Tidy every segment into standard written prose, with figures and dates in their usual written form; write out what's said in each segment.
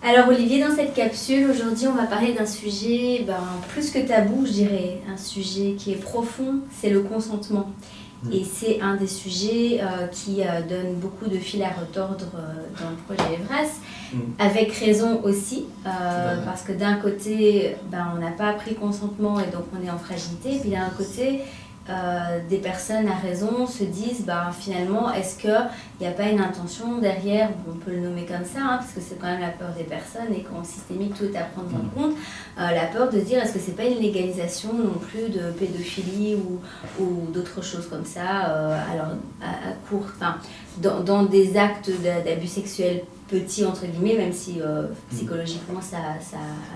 Alors Olivier, dans cette capsule, aujourd'hui on va parler d'un sujet plus que tabou, je dirais, un sujet qui est profond, c'est le consentement. Et c'est un des sujets qui donne beaucoup de fil à retordre dans le projet Evras, avec raison aussi, parce que d'un côté, on n'a pas appris le consentement et donc on est en fragilité, et puis d'un côté, des personnes à raison se disent finalement est-ce qu'il n'y a pas une intention derrière, on peut le nommer comme ça parce que c'est quand même la peur des personnes et qu'en systémique tout est à prendre en compte, la peur de se dire est-ce que c'est pas une légalisation non plus de pédophilie ou d'autres choses comme ça alors à court, dans des actes d'abus sexuels petits entre guillemets, même si psychologiquement ça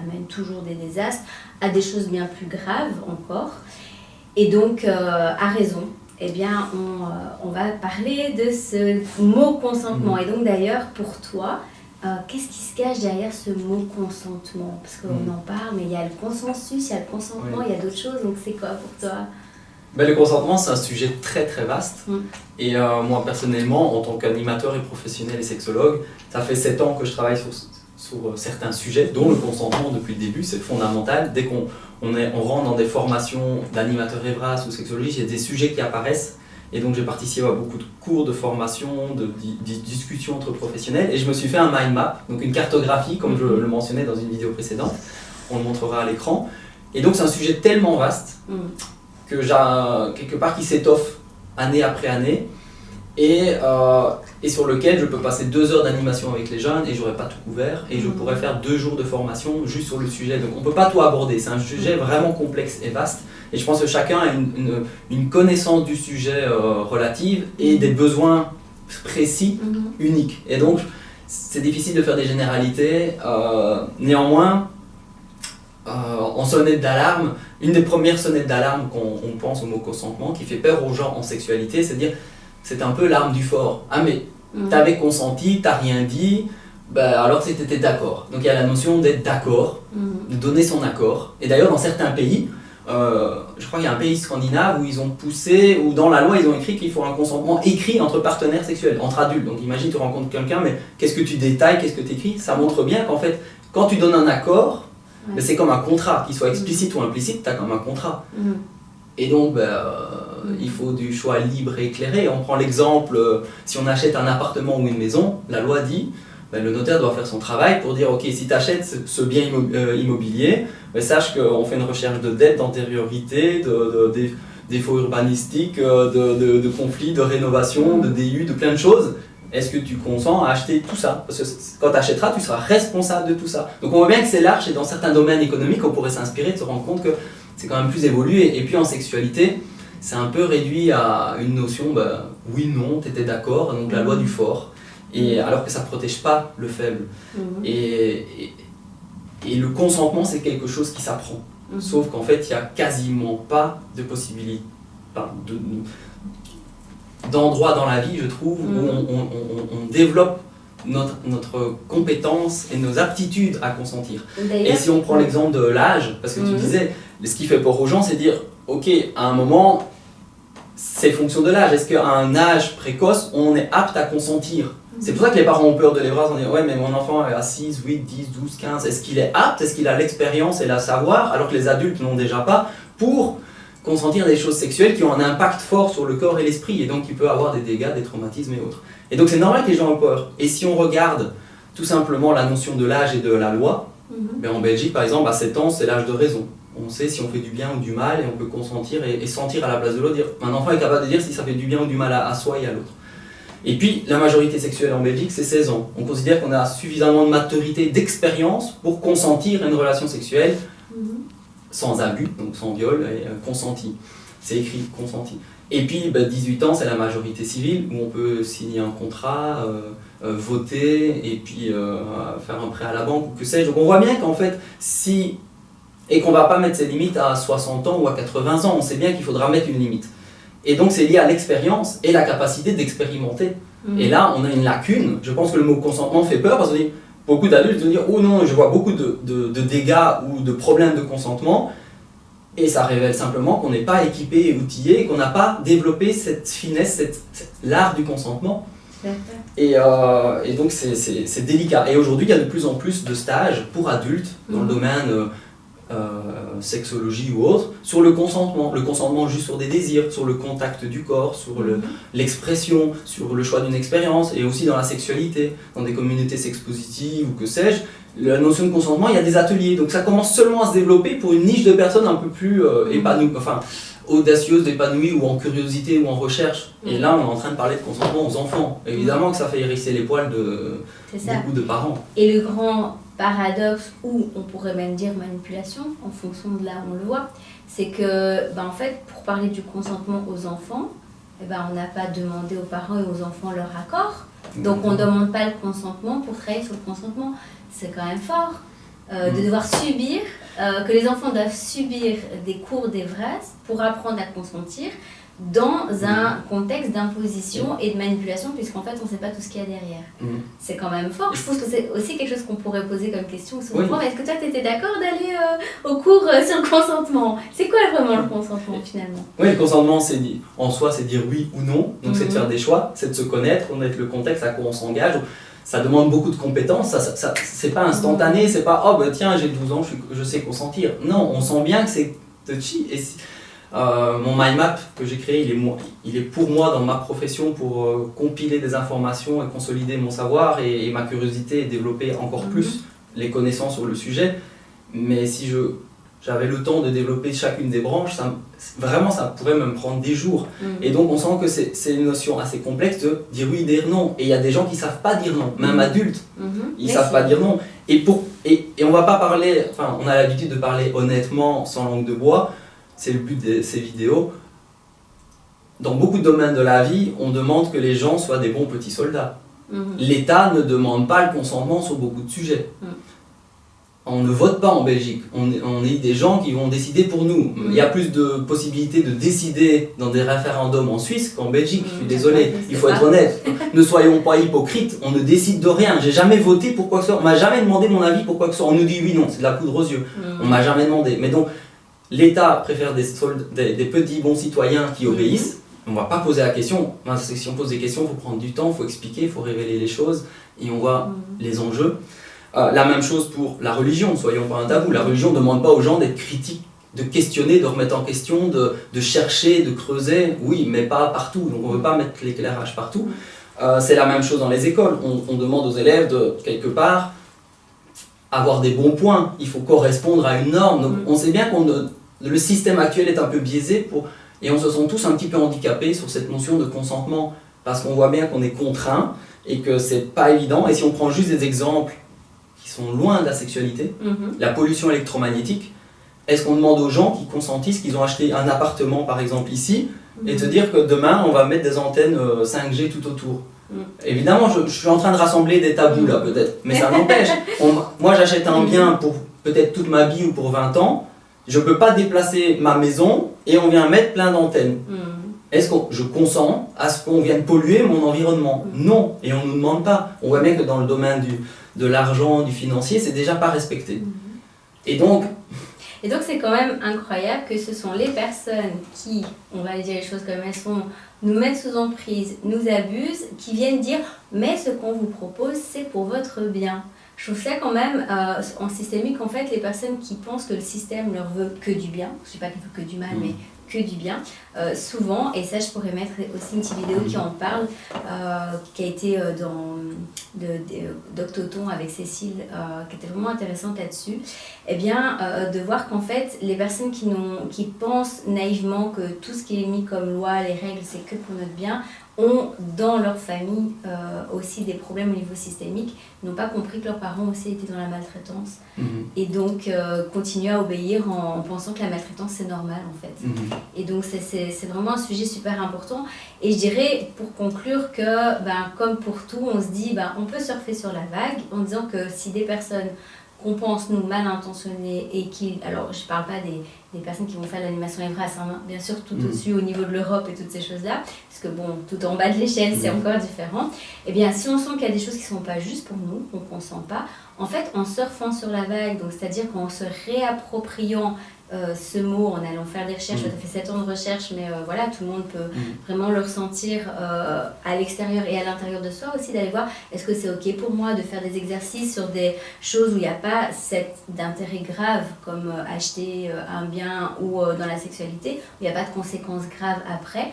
amène toujours des désastres, à des choses bien plus graves encore. Et donc, à raison, on va parler de ce mot consentement. Et donc d'ailleurs, pour toi, qu'est-ce qui se cache derrière ce mot consentement? Parce qu'on en parle, mais il y a le consensus, il y a le consentement, il y a d'autres choses. Donc c'est quoi pour toi? Le consentement, c'est un sujet très très vaste. Et moi personnellement, en tant qu'animateur et professionnel et sexologue, ça fait 7 ans que je travaille sur certains sujets, dont le consentement depuis le début, c'est fondamental. Dès qu'on rentre dans des formations d'animateurs Evras ou sexologie, il y a des sujets qui apparaissent. Et donc j'ai participé à beaucoup de cours, de formations, de discussions entre professionnels. Et je me suis fait un mind map, donc une cartographie, comme je le mentionnais dans une vidéo précédente. On le montrera à l'écran. Et donc c'est un sujet tellement vaste que j'ai quelque part qui s'étoffe année après année. Et sur lequel je peux passer 2 heures d'animation avec les jeunes et j'aurais pas tout couvert et je pourrais faire 2 jours de formation juste sur le sujet. Donc on peut pas tout aborder, c'est un sujet vraiment complexe et vaste et je pense que chacun a une connaissance du sujet relative et des besoins précis, uniques. Et donc c'est difficile de faire des généralités. Néanmoins, en sonnette d'alarme, une des premières sonnettes d'alarme qu'on pense au mot consentement qui fait peur aux gens en sexualité, c'est de dire c'est un peu l'arme du fort. Ah mais t'avais consenti, t'as rien dit, alors c'est que t'étais d'accord. Donc il y a la notion d'être d'accord, de donner son accord. Et d'ailleurs dans certains pays, je crois qu'il y a un pays scandinave où ils ont poussé, où dans la loi ils ont écrit qu'il faut un consentement écrit entre partenaires sexuels, entre adultes. Donc imagine tu rencontres quelqu'un, mais qu'est-ce que tu détailles, qu'est-ce que tu écris? Ça montre bien qu'en fait, quand tu donnes un accord, c'est comme un contrat, qu'il soit explicite ou implicite, t'as comme un contrat. Et donc, il faut du choix libre et éclairé. On prend l'exemple, si on achète un appartement ou une maison, la loi dit, le notaire doit faire son travail pour dire, ok, si tu achètes ce bien immobilier, sache qu'on fait une recherche de dette, d'antériorité, de défauts urbanistiques, de conflits, de rénovation, de DU, de plein de choses. Est-ce que tu consens à acheter tout ça? Parce que quand tu achèteras, tu seras responsable de tout ça. Donc on voit bien que c'est large et dans certains domaines économiques, on pourrait s'inspirer de se rendre compte que c'est quand même plus évolué. Et puis en sexualité, c'est un peu réduit à une notion, oui, non, tu étais d'accord, donc la loi du fort. Et alors que ça ne protège pas le faible. Et le consentement, c'est quelque chose qui s'apprend. Sauf qu'en fait, il n'y a quasiment pas de possibilité, d'endroits dans la vie, je trouve, où on développe notre compétence et nos aptitudes à consentir. Et si on prend l'exemple de l'âge, parce que tu disais, ce qui fait peur aux gens, c'est dire, ok, à un moment, c'est fonction de l'âge. Est-ce qu'à un âge précoce, on est apte à consentir? C'est pour ça que les parents ont peur de l'Evras, on dit, ouais, mais mon enfant est à 6, 8, 10, 12, 15, est-ce qu'il est apte? Est-ce qu'il a l'expérience et la savoir, alors que les adultes n'ont déjà pas, pour consentir des choses sexuelles qui ont un impact fort sur le corps et l'esprit, et donc qui peut avoir des dégâts, des traumatismes et autres. Et donc c'est normal que les gens ont peur. Et si on regarde tout simplement la notion de l'âge et de la loi, en Belgique par exemple, à 7 ans, c'est l'âge de raison. On sait si on fait du bien ou du mal et on peut consentir et sentir à la place de l'autre. Un enfant est capable de dire si ça fait du bien ou du mal à soi et à l'autre. Et puis la majorité sexuelle en Belgique, c'est 16 ans. On considère qu'on a suffisamment de maturité, d'expérience pour consentir à une relation sexuelle sans abus, donc sans viol, et consenti. C'est écrit consenti. Et puis 18 ans, c'est la majorité civile où on peut signer un contrat, voter et puis faire un prêt à la banque ou que sais-je. Donc on voit bien qu'en fait, et qu'on ne va pas mettre ces limites à 60 ans ou à 80 ans, on sait bien qu'il faudra mettre une limite. Et donc c'est lié à l'expérience et la capacité d'expérimenter. Et là, on a une lacune. Je pense que le mot consentement fait peur parce que beaucoup d'adultes vont dire « Oh non, je vois beaucoup de dégâts ou de problèmes de consentement ». Et ça révèle simplement qu'on n'est pas équipé et outillé et qu'on n'a pas développé cette finesse, l'art du consentement. Et donc c'est délicat. Et aujourd'hui, il y a de plus en plus de stages pour adultes dans le domaine sexologie ou autre, sur le consentement juste sur des désirs, sur le contact du corps, sur l'expression, sur le choix d'une expérience, et aussi dans la sexualité, dans des communautés sex-positives ou que sais-je. La notion de consentement, il y a des ateliers, donc ça commence seulement à se développer pour une niche de personnes un peu plus épanouies, enfin audacieuses, épanouies, ou en curiosité ou en recherche. Et là, on est en train de parler de consentement aux enfants. Évidemment que ça fait hérisser les poils de beaucoup de parents. Et le grand paradoxe, ou on pourrait même dire manipulation, en fonction de là où on le voit, c'est que, en fait, pour parler du consentement aux enfants, on n'a pas demandé aux parents et aux enfants leur accord. Donc on ne demande pas le consentement pour travailler sur le consentement. C'est quand même fort de devoir subir, que les enfants doivent subir des cours d'Evresse pour apprendre à consentir dans un contexte d'imposition et de manipulation, puisqu'en fait on ne sait pas tout ce qu'il y a derrière. C'est quand même fort. Je pense que c'est aussi quelque chose qu'on pourrait poser comme question. Mais est-ce que toi tu étais d'accord d'aller au cours sur le consentement? C'est quoi vraiment le consentement finalement? Oui, le consentement en soi c'est dire oui ou non, donc c'est de faire des choix, c'est de se connaître, connaître le contexte, à quoi on s'engage. Ça demande beaucoup de compétences, ça c'est pas instantané, c'est pas oh tiens j'ai 12 ans, je sais consentir. Non, on sent bien que c'est touchy. Et mon mind map que j'ai créé, il est pour moi dans ma profession pour compiler des informations et consolider mon savoir et ma curiosité et développer encore plus les connaissances sur le sujet. Mais si j'avais le temps de développer chacune des branches, ça pourrait me prendre des jours. Et donc on sent que c'est une notion assez complexe de dire oui, dire non. Et il y a des gens qui ne savent pas dire non, même adultes, ils ne savent pas dire non. Et on va pas parler, enfin on a l'habitude de parler honnêtement, sans langue de bois, c'est le but de ces vidéos. Dans beaucoup de domaines de la vie, on demande que les gens soient des bons petits soldats. L'État ne demande pas le consentement sur beaucoup de sujets. On ne vote pas en Belgique, on est des gens qui vont décider pour nous. Il y a plus de possibilités de décider dans des référendums en Suisse qu'en Belgique, je suis désolé, il faut être honnête. Ne soyons pas hypocrites, on ne décide de rien. J'ai jamais voté pour quoi que ce soit, on m'a jamais demandé mon avis pour quoi que ce soit. On nous dit oui, non, c'est de la poudre aux yeux. On m'a jamais demandé. Mais donc, l'État préfère des petits bons citoyens qui obéissent. On ne va pas poser la question. Si on pose des questions, il faut prendre du temps, il faut expliquer, il faut révéler les choses et on voit les enjeux. La même chose pour la religion, soyons pas un tabou. La religion ne demande pas aux gens d'être critiques, de questionner, de remettre en question, de chercher, de creuser. Oui, mais pas partout. Donc on ne veut pas mettre l'éclairage partout. C'est la même chose dans les écoles. On demande aux élèves de, quelque part, avoir des bons points. Il faut correspondre à une norme. Donc on sait bien que le système actuel est un peu biaisé et on se sent tous un petit peu handicapés sur cette notion de consentement parce qu'on voit bien qu'on est contraint et que c'est pas évident. Et si on prend juste des exemples qui sont loin de la sexualité, la pollution électromagnétique, est-ce qu'on demande aux gens qui consentissent, qu'ils ont acheté un appartement par exemple ici, et te dire que demain on va mettre des antennes 5G tout autour? Évidemment, je suis en train de rassembler des tabous là peut-être, mais ça n'empêche. Moi j'achète un bien pour peut-être toute ma vie ou pour 20 ans, je ne peux pas déplacer ma maison et on vient mettre plein d'antennes. Est-ce que je consens à ce qu'on vienne polluer mon environnement? Non, et on ne nous demande pas. On voit bien que dans le domaine de l'argent, du financier, c'est déjà pas respecté. Et donc c'est quand même incroyable que ce sont les personnes qui, on va dire les choses comme elles sont, nous mettent sous emprise, nous abusent, qui viennent dire « mais ce qu'on vous propose, c'est pour votre bien ». Je trouve ça quand même, en systémique, en fait, les personnes qui pensent que le système leur veut que du bien, je ne dis pas qu'il veut que du mal, mais que du bien, souvent, et ça je pourrais mettre aussi une petite vidéo qui en parle, qui a été dans d'Octoton avec Cécile, qui était vraiment intéressante là-dessus, et bien de voir qu'en fait les personnes qui pensent naïvement que tout ce qui est mis comme loi, les règles, c'est que pour notre bien, ont dans leur famille aussi des problèmes au niveau systémique, n'ont pas compris que leurs parents aussi étaient dans la maltraitance et donc continuent à obéir en pensant que la maltraitance c'est normal en fait. Et donc c'est vraiment un sujet super important et je dirais pour conclure que comme pour tout on se dit on peut surfer sur la vague en disant que si des personnes qu'on pense nous mal intentionnées et qui, alors je parle pas des personnes qui vont faire l'animation Evras, bien sûr tout au-dessus au niveau de l'Europe et toutes ces choses-là, parce que bon, tout en bas de l'échelle c'est encore différent, et bien si on sent qu'il y a des choses qui sont pas justes pour nous, qu'on consent pas, en fait en surfant sur la vague, donc c'est-à-dire qu'en se réappropriant ce mot en allant faire des recherches. Tu as fait 7 ans de recherche, mais voilà, tout le monde peut vraiment le ressentir à l'extérieur et à l'intérieur de soi aussi, d'aller voir est-ce que c'est ok pour moi de faire des exercices sur des choses où il n'y a pas d'intérêt grave, comme acheter un bien ou dans la sexualité, où il n'y a pas de conséquences graves après.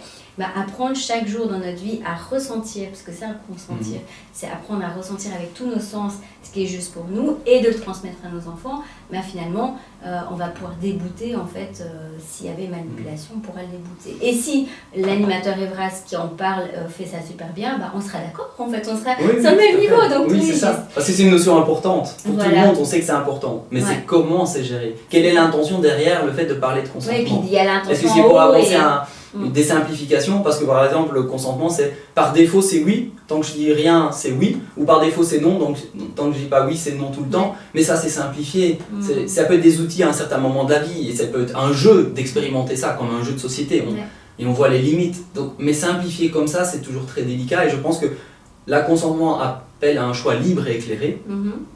Apprendre chaque jour dans notre vie à ressentir, parce que c'est un consentir, c'est apprendre à ressentir avec tous nos sens ce qui est juste pour nous et de le transmettre à nos enfants. Finalement, on va pouvoir débouter, en fait, s'il y avait manipulation, on pourra le débouter. Et si l'animateur Evras qui en parle fait ça super bien, on sera d'accord, en fait, on sera sur le même niveau. Donc oui, c'est ça. Parce que c'est une notion importante. Pour tout le monde, on sait que c'est important. Mais c'est comment c'est géré. Quelle est l'intention derrière le fait de parler de consentement? Et puis il y a l'intention. Est-ce que c'est pour avancer des simplifications, parce que par exemple le consentement c'est par défaut c'est oui, tant que je dis rien c'est oui, ou par défaut c'est non, donc tant que je dis pas oui c'est non tout le temps, mais ça c'est simplifié, ça peut être des outils à un certain moment de la vie, et ça peut être un jeu d'expérimenter ça comme un jeu de société, et on voit les limites, donc, mais simplifier comme ça c'est toujours très délicat, et je pense que le consentement appelle à un choix libre et éclairé,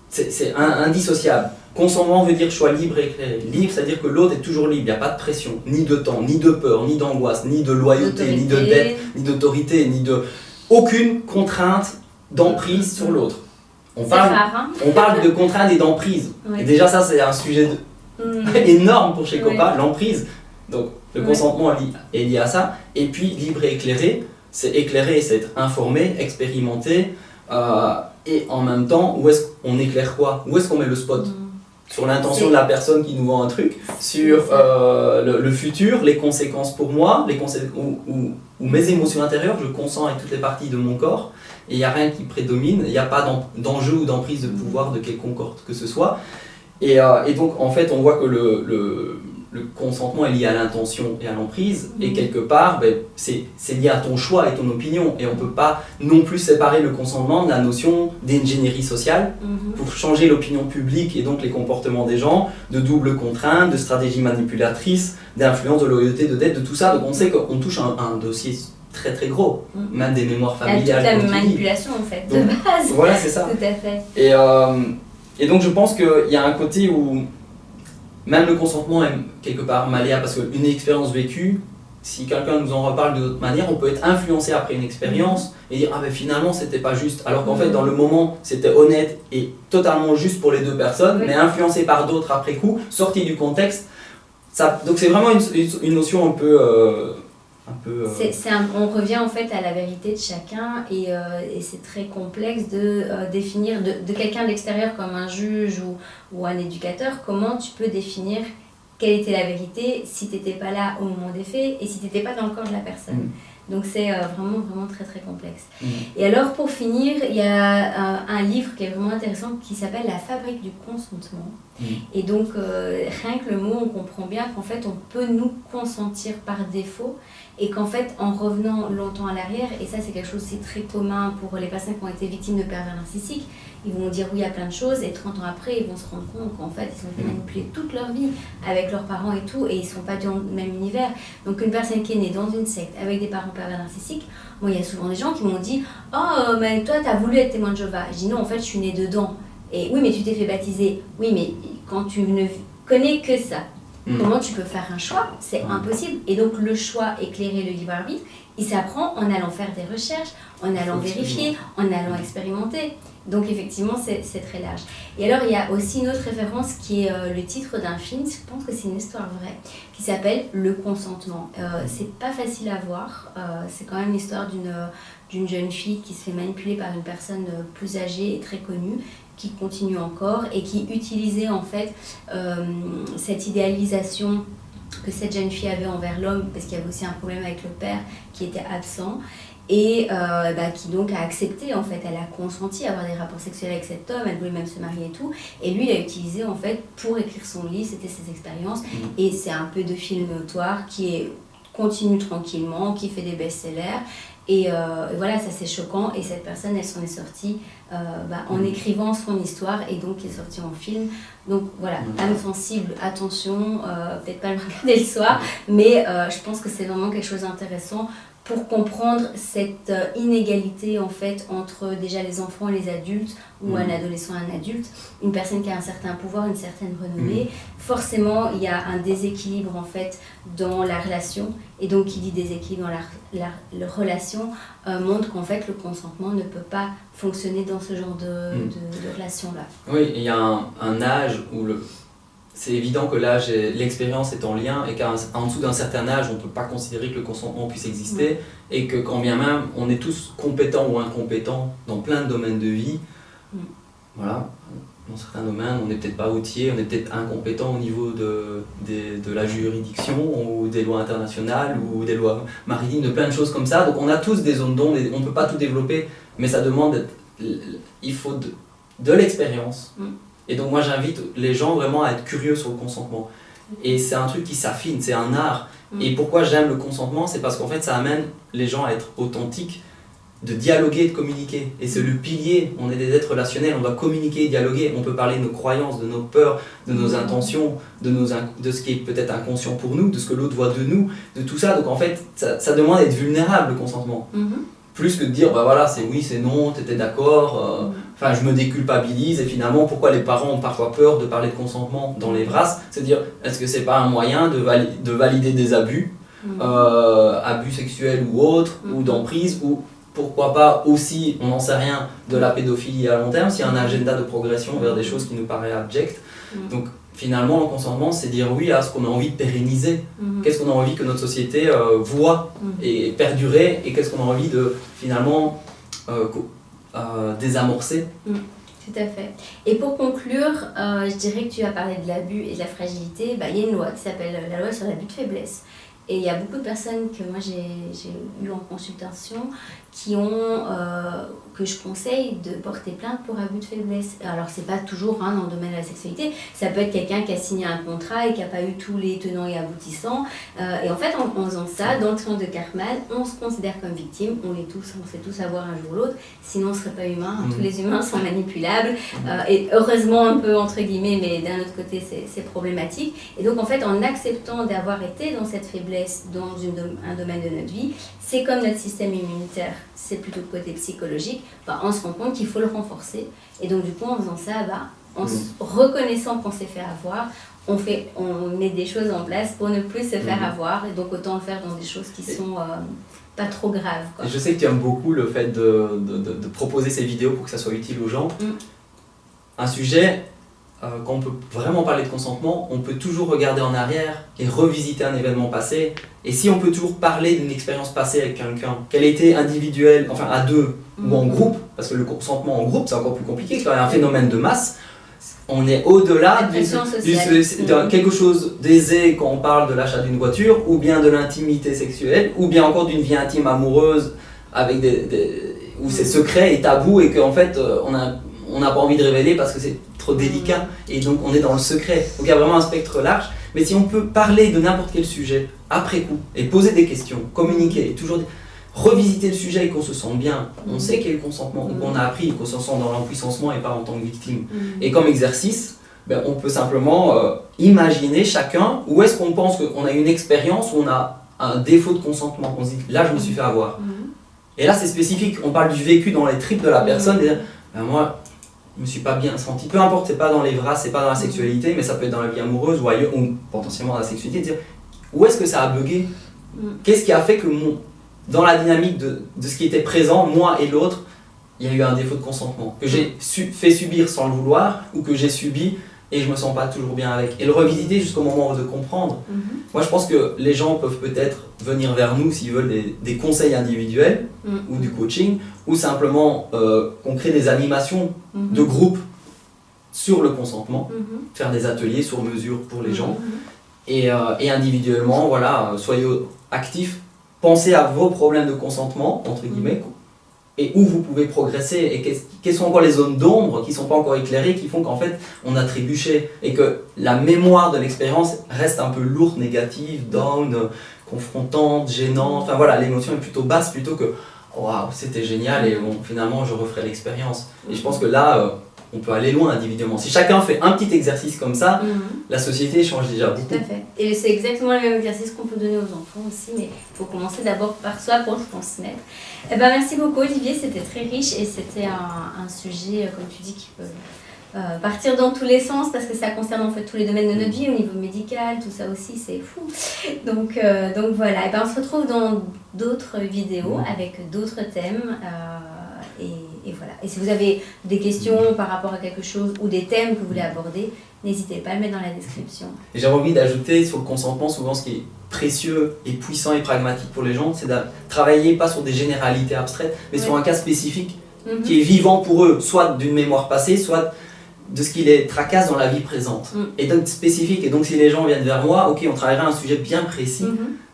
c'est indissociable. Consentement veut dire choix libre et éclairé. Libre, c'est-à-dire que l'autre est toujours libre, il n'y a pas de pression, ni de temps, ni de peur, ni d'angoisse, ni de loyauté, ni de dette, ni d'autorité, ni de... aucune contrainte d'emprise sur l'autre. On parle de contrainte et d'emprise. Et déjà ça c'est un sujet énorme pour chez Copa, l'emprise. Donc le consentement est lié à ça. Et puis libre et éclairé, c'est être informé, expérimenté, et en même temps, où est-ce qu'on éclaire quoi? Où est-ce qu'on met le spot? Sur l'intention de la personne qui nous vend un truc, sur le futur, les conséquences pour moi, ou mes émotions intérieures, je consens avec toutes les parties de mon corps, et il n'y a rien qui prédomine, il n'y a pas d'enjeu ou d'emprise de pouvoir de quelconque ordre que ce soit. Et donc en fait on voit que le consentement est lié à l'intention et à l'emprise, et quelque part c'est lié à ton choix et ton opinion, et on ne peut pas non plus séparer le consentement de la notion d'ingénierie sociale pour changer l'opinion publique et donc les comportements des gens, de double contrainte, de stratégie manipulatrice, d'influence, de loyauté, de dette, de tout ça. Donc on sait qu'on touche un dossier très très gros, même des mémoires familiales. Toute la manipulation en fait, de base. Voilà, c'est ça. Tout à fait. Et donc je pense qu'il y a un côté où même le consentement est quelque part malléable, parce qu'une expérience vécue, si quelqu'un nous en reparle de d'autres manières, on peut être influencé après une expérience et dire finalement c'était pas juste, alors qu'en fait dans le moment c'était honnête et totalement juste pour les deux personnes, mais influencé par d'autres après coup, sorti du contexte. Donc c'est vraiment une notion un peu... on revient en fait à la vérité de chacun, et c'est très complexe de définir de quelqu'un de l'extérieur comme un juge ou un éducateur. Comment tu peux définir quelle était la vérité si tu n'étais pas là au moment des faits et si tu n'étais pas dans le corps de la personne. Donc c'est vraiment très très complexe. Et alors pour finir, il y a un livre qui est vraiment intéressant qui s'appelle La fabrique du consentement. Et donc rien que le mot, on comprend bien qu'en fait on peut nous consentir par défaut, et qu'en fait en revenant longtemps à l'arrière, et ça c'est quelque chose aussi très commun pour les personnes qui ont été victimes de pervers narcissiques, ils vont dire oui à plein de choses, et 30 ans après ils vont se rendre compte qu'en fait ils ont été manipulés toute leur vie avec leurs parents et tout, et ils ne sont pas dans le même univers. Donc une personne qui est née dans une secte avec des parents pervers narcissiques, il y a souvent des gens qui m'ont dit « Oh, mais toi t'as voulu être témoin de Jéhovah ». Je dis non, en fait je suis née dedans. Et oui, mais tu t'es fait baptiser. Oui, mais quand tu ne connais que ça, comment tu peux faire un choix? C'est impossible. Et donc le choix éclairé, le libre arbitre, il s'apprend en allant faire des recherches, en allant vérifier, en allant expérimenter. Donc effectivement, c'est très large. Et alors, il y a aussi une autre référence qui est le titre d'un film, je pense que c'est une histoire vraie, qui s'appelle Le consentement. C'est pas facile à voir, c'est quand même l'histoire d'une jeune fille qui se fait manipuler par une personne plus âgée et très connue, qui continue encore et qui utilisait en fait cette idéalisation que cette jeune fille avait envers l'homme, parce qu'il y avait aussi un problème avec le père qui était absent, et qui donc a accepté, en fait, elle a consenti à avoir des rapports sexuels avec cet homme, elle voulait même se marier et tout, et lui il a utilisé en fait pour écrire son livre, c'était ses expériences, et c'est un pédophile notoire qui continue tranquillement, qui fait des best-sellers, Et voilà, ça c'est choquant. Et cette personne, elle s'en est sortie en écrivant son histoire et donc est sortie en film. Donc voilà, âme sensible, attention, peut-être pas le regarder le soir, mais je pense que c'est vraiment quelque chose d'intéressant pour comprendre cette inégalité en fait entre déjà les enfants et les adultes, ou un adolescent et un adulte, une personne qui a un certain pouvoir, une certaine renommée. Forcément, il y a un déséquilibre en fait dans la relation, et donc qui dit déséquilibre dans la relation montre qu'en fait le consentement ne peut pas fonctionner dans ce genre de relation-là. Oui, il y a un âge où c'est évident que l'âge et l'expérience est en lien, et qu'en dessous d'un certain âge, on ne peut pas considérer que le consentement puisse exister, et que quand bien même on est tous compétents ou incompétents dans plein de domaines de vie, voilà, dans certains domaines on n'est peut-être pas outillé, on est peut-être incompétent au niveau de la juridiction ou des lois internationales ou des lois maritimes, de plein de choses comme ça. Donc on a tous des zones d'ombre, on ne peut pas tout développer, mais ça demande, il faut de l'expérience. Et donc moi j'invite les gens vraiment à être curieux sur le consentement. Et c'est un truc qui s'affine, c'est un art. Et pourquoi j'aime le consentement, c'est parce qu'en fait ça amène les gens à être authentiques, de dialoguer, de communiquer. Et c'est le pilier, on est des êtres relationnels, on doit communiquer, dialoguer. On peut parler de nos croyances, de nos peurs, de nos intentions, de ce qui est peut-être inconscient pour nous, de ce que l'autre voit de nous, de tout ça. Donc en fait ça demande d'être vulnérable, le consentement. Plus que de dire, bah voilà, c'est oui, c'est non, t'étais d'accord, enfin je me déculpabilise, et finalement pourquoi les parents ont parfois peur de parler de consentement dans les brasses, c'est dire, est-ce que c'est pas un moyen de valider des abus, abus sexuels ou autres, ou d'emprise, ou pourquoi pas aussi, on n'en sait rien, de la pédophilie à long terme, s'il y a un agenda de progression vers des choses qui nous paraissent abjectes. Donc finalement, le consentement, c'est dire oui à ce qu'on a envie de pérenniser. Qu'est-ce qu'on a envie que notre société voit et perdurer, et qu'est-ce qu'on a envie de finalement désamorcer. Tout à fait. Et pour conclure, je dirais que tu as parlé de l'abus et de la fragilité. Il y a une loi qui s'appelle la loi sur l'abus de faiblesse. Et il y a beaucoup de personnes que moi j'ai eues en consultation qui ont, que je conseille de porter plainte pour abus de faiblesse. Alors c'est pas toujours dans le domaine de la sexualité, ça peut être quelqu'un qui a signé un contrat et qui n'a pas eu tous les tenants et aboutissants. Et en fait en faisant ça, dans le triangle de Karpman, on se considère comme victime, on sait tous avoir un jour ou l'autre, sinon on ne serait pas humain, tous les humains sont manipulables, et heureusement un peu entre guillemets, mais d'un autre côté c'est problématique. Et donc en fait en acceptant d'avoir été dans cette faiblesse dans un domaine de notre vie, c'est comme notre système immunitaire, c'est plutôt le côté psychologique, on se rend compte qu'il faut le renforcer. Et donc du coup en faisant ça, en reconnaissant qu'on s'est fait avoir, on met des choses en place pour ne plus se faire avoir, et donc autant le faire dans des choses qui sont pas trop graves, quoi. Je sais que tu aimes beaucoup le fait de proposer ces vidéos pour que ça soit utile aux gens. Un sujet, quand on peut vraiment parler de consentement, on peut toujours regarder en arrière et revisiter un événement passé. Et si on peut toujours parler d'une expérience passée avec quelqu'un, qu'elle était individuelle, enfin à deux ou en groupe, parce que le consentement en groupe c'est encore plus compliqué, c'est un phénomène de masse, on est au-delà de quelque chose d'aisé quand on parle de l'achat d'une voiture, ou bien de l'intimité sexuelle, ou bien encore d'une vie intime amoureuse avec où c'est secret et tabou, et qu'en fait on n'a pas envie de révéler parce que c'est trop délicat, et donc on est dans le secret. Donc il y a vraiment un spectre large, mais si on peut parler de n'importe quel sujet après coup, et poser des questions, communiquer, et toujours revisiter le sujet et qu'on se sent bien, on sait qu'il y a le consentement, ou qu'on a appris qu'on se sent dans l'empuissancement et pas en tant que victime. Et comme exercice, on peut simplement imaginer chacun où est-ce qu'on pense qu'on a une expérience où on a un défaut de consentement, on se dit là je me suis fait avoir. Et là c'est spécifique, on parle du vécu dans les tripes de la personne, et moi je me suis pas bien senti, peu importe, c'est pas dans les bras, c'est pas dans la sexualité, mais ça peut être dans la vie amoureuse ou ailleurs, ou potentiellement dans la sexualité, de dire où est-ce que ça a bugué, qu'est-ce qui a fait que dans la dynamique de ce qui était présent, moi et l'autre, il y a eu un défaut de consentement, que j'ai fait subir sans le vouloir, ou que j'ai subi et je me sens pas toujours bien avec. Et le revisiter jusqu'au moment de comprendre. Moi je pense que les gens peuvent peut-être venir vers nous s'ils veulent des conseils individuels, ou du coaching, ou simplement qu'on crée des animations de groupe sur le consentement, faire des ateliers sur mesure pour les gens, et individuellement, voilà, soyez actifs, pensez à vos problèmes de consentement, entre guillemets, et où vous pouvez progresser, et quelles sont encore les zones d'ombre qui ne sont pas encore éclairées, qui font qu'en fait on a trébuché, et que la mémoire de l'expérience reste un peu lourde, négative, down, confrontante, gênante. Enfin voilà, l'émotion est plutôt basse plutôt que waouh, c'était génial et bon, finalement je referai l'expérience. Et je pense que là, on peut aller loin individuellement. Si chacun fait un petit exercice comme ça, la société change déjà beaucoup. Tout à fait. Et c'est exactement le même exercice qu'on peut donner aux enfants aussi, mais il faut commencer d'abord par soi pour le transmettre. Eh ben, merci beaucoup Olivier, c'était très riche et c'était un sujet, comme tu dis, qui peut partir dans tous les sens parce que ça concerne en fait tous les domaines de notre vie, au niveau médical, tout ça aussi, c'est fou. Donc voilà, et ben, on se retrouve dans d'autres vidéos avec d'autres thèmes. Et voilà. Et si vous avez des questions par rapport à quelque chose ou des thèmes que vous voulez aborder, n'hésitez pas à le mettre dans la description. Et j'avais envie d'ajouter sur le consentement, souvent ce qui est précieux et puissant et pragmatique pour les gens, c'est de travailler pas sur des généralités abstraites, mais sur un cas spécifique qui est vivant pour eux, soit d'une mémoire passée, soit de ce qui les tracasse dans la vie présente. Et donc spécifique. Et donc si les gens viennent vers moi, ok, on travaillera un sujet bien précis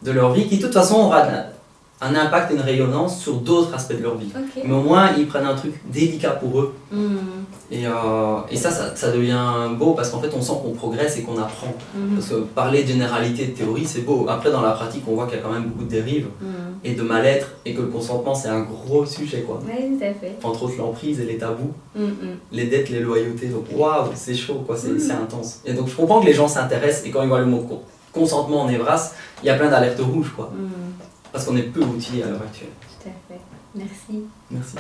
de leur vie qui de toute façon aura un impact et une rayonnance sur d'autres aspects de leur vie. Mais au moins, ils prennent un truc délicat pour eux. Et ça devient beau parce qu'en fait, on sent qu'on progresse et qu'on apprend. Parce que parler de généralité et de théorie, c'est beau. Après, dans la pratique, on voit qu'il y a quand même beaucoup de dérives et de mal-être et que le consentement, c'est un gros sujet, quoi. Oui, tout à fait. Entre autres, l'emprise et les tabous, les dettes, les loyautés. Donc, waouh, c'est chaud, quoi. C'est intense. Et donc, je comprends que les gens s'intéressent et quand ils voient le mot consentement en Evras, il y a plein d'alertes rouges, quoi. Parce qu'on est peu outillés à l'heure actuelle. Tout à fait. Merci. Merci.